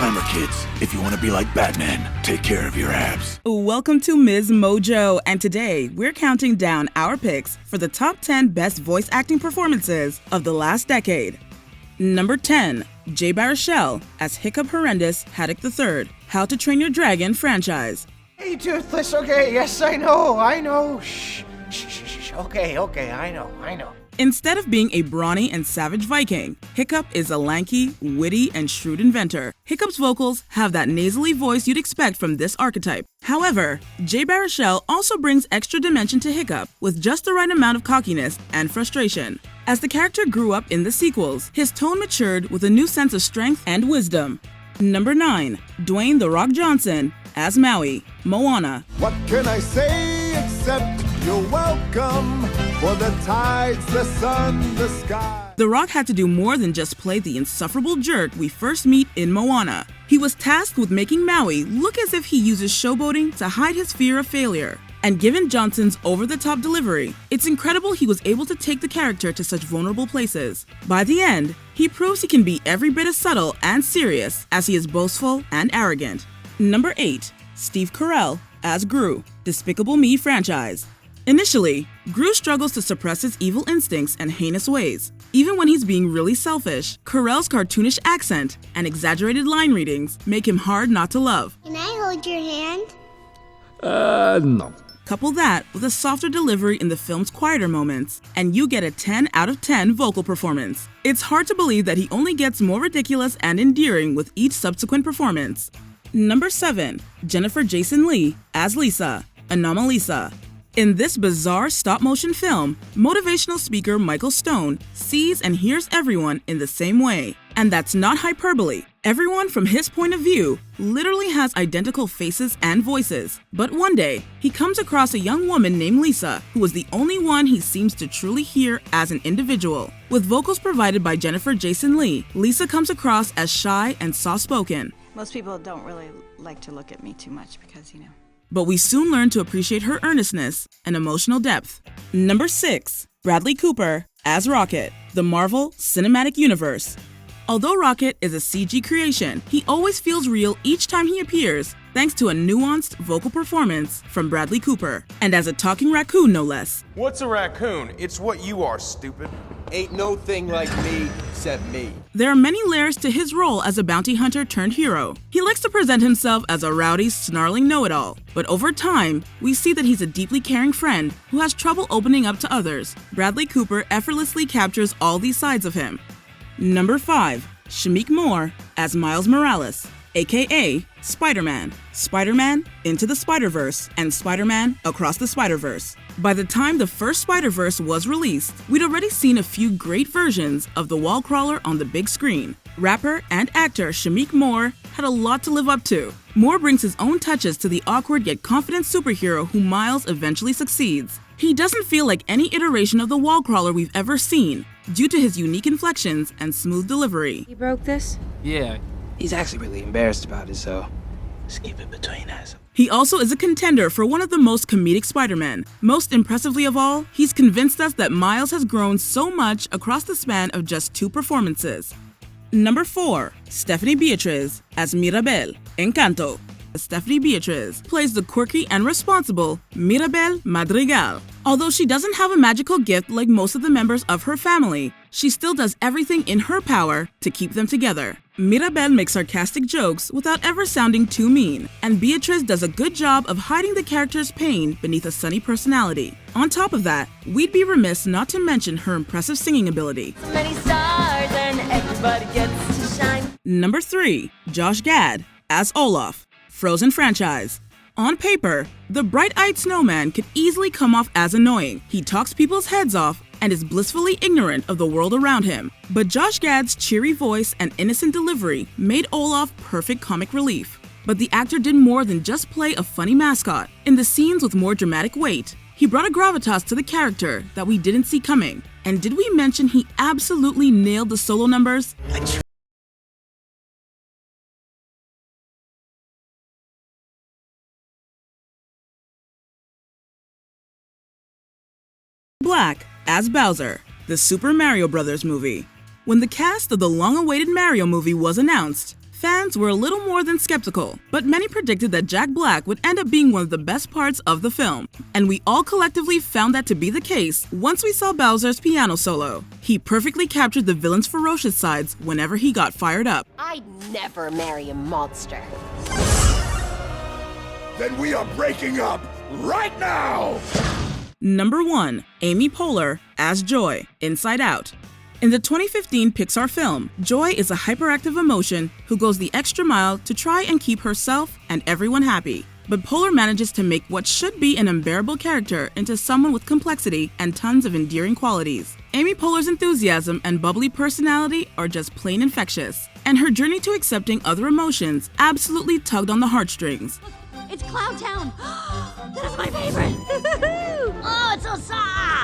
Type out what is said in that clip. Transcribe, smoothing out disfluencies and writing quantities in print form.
Remember, kids, if you want to be like Batman, take care of your abs. Welcome to Ms. Mojo, and today we're counting down our picks for the top 10 best voice acting performances of the last decade. Number 10, Jay Baruchel as Hiccup Horrendous Haddock III, How to Train Your Dragon franchise. Hey, Toothless, okay, yes, I know. Shh. Okay, I know. Instead of being a brawny and savage Viking, Hiccup is a lanky, witty, and shrewd inventor. Hiccup's vocals have that nasally voice you'd expect from this archetype. However, Jay Baruchel also brings extra dimension to Hiccup with just the right amount of cockiness and frustration. As the character grew up in the sequels, his tone matured with a new sense of strength and wisdom. Number 9, Dwayne "The Rock" Johnson as Maui, Moana. What can I say except you're welcome for the tides, the sun, the sky. The Rock had to do more than just play the insufferable jerk we first meet in Moana. He was tasked with making Maui look as if he uses showboating to hide his fear of failure. And given Johnson's over-the-top delivery, it's incredible he was able to take the character to such vulnerable places. By the end, he proves he can be every bit as subtle and serious as he is boastful and arrogant. Number 8, Steve Carell as Gru, Despicable Me franchise. Initially, Gru struggles to suppress his evil instincts and heinous ways. Even when he's being really selfish, Carell's cartoonish accent and exaggerated line readings make him hard not to love. Can I hold your hand? No. Couple that with a softer delivery in the film's quieter moments, and you get a 10 out of 10 vocal performance. It's hard to believe that he only gets more ridiculous and endearing with each subsequent performance. Number 7, Jennifer Jason Leigh as Lisa, Anomalisa. In this bizarre stop-motion film, motivational speaker Michael Stone sees and hears everyone in the same way. And that's not hyperbole. Everyone from his point of view literally has identical faces and voices. But one day, he comes across a young woman named Lisa, who is the only one he seems to truly hear as an individual. With vocals provided by Jennifer Jason Leigh, Lisa comes across as shy and soft-spoken. Most people don't really like to look at me too much because, But we soon learn to appreciate her earnestness and emotional depth. Number 6, Bradley Cooper as Rocket, the Marvel Cinematic Universe. Although Rocket is a CG creation, he always feels real each time he appears, thanks to a nuanced vocal performance from Bradley Cooper. And as a talking raccoon, no less. What's a raccoon? It's what you are, stupid. Ain't no thing like me except me. There are many layers to his role as a bounty hunter turned hero. He likes to present himself as a rowdy, snarling know-it-all. But over time, we see that he's a deeply caring friend who has trouble opening up to others. Bradley Cooper effortlessly captures all these sides of him. Number 5, Shmi Moore as Miles Morales, aka Spider-Man. Spider-Man Into the Spider-Verse and Spider-Man Across the Spider-Verse. By the time the first Spider-Verse was released, we'd already seen a few great versions of the wall crawler on the big screen. Rapper and actor Shmi Moore had a lot to live up to. Moore brings his own touches to the awkward yet confident superhero who Miles eventually succeeds. He doesn't feel like any iteration of the wall crawler we've ever seen, due to his unique inflections and smooth delivery. You broke this? Yeah, he's actually really embarrassed about it, so just keep it between us. He also is a contender for one of the most comedic Spider-Men. Most impressively of all, he's convinced us that Miles has grown so much across the span of just 2 performances. Number 4, Stephanie Beatriz as Mirabel, Encanto. Stephanie Beatriz plays the quirky and responsible Mirabel Madrigal. Although she doesn't have a magical gift like most of the members of her family, she still does everything in her power to keep them together. Mirabel makes sarcastic jokes without ever sounding too mean, and Beatriz does a good job of hiding the character's pain beneath a sunny personality. On top of that, we'd be remiss not to mention her impressive singing ability. Many stars and everybody gets to shine. Number 3, Josh Gad as Olaf, Frozen franchise. On paper, the bright-eyed snowman could easily come off as annoying. He talks people's heads off and is blissfully ignorant of the world around him. But Josh Gad's cheery voice and innocent delivery made Olaf perfect comic relief. But the actor did more than just play a funny mascot. In the scenes with more dramatic weight, he brought a gravitas to the character that we didn't see coming. And did we mention he absolutely nailed the solo numbers? Black as Bowser, the Super Mario Bros. Movie. When the cast of the long-awaited Mario movie was announced, Fans were a little more than skeptical, but many predicted that Jack Black would end up being one of the best parts of the film. And we all collectively found that to be the case once we saw Bowser's piano solo. He perfectly captured the villain's ferocious sides whenever he got fired up. I'd never marry a monster. Then we are breaking up right now! Number 1. Amy Poehler as Joy, Inside Out. In the 2015 Pixar film, Joy is a hyperactive emotion who goes the extra mile to try and keep herself and everyone happy. But Poehler manages to make what should be an unbearable character into someone with complexity and tons of endearing qualities. Amy Poehler's enthusiasm and bubbly personality are just plain infectious, and her journey to accepting other emotions absolutely tugged on the heartstrings. It's Cloud Town. That is my favorite. Oh, it's so soft.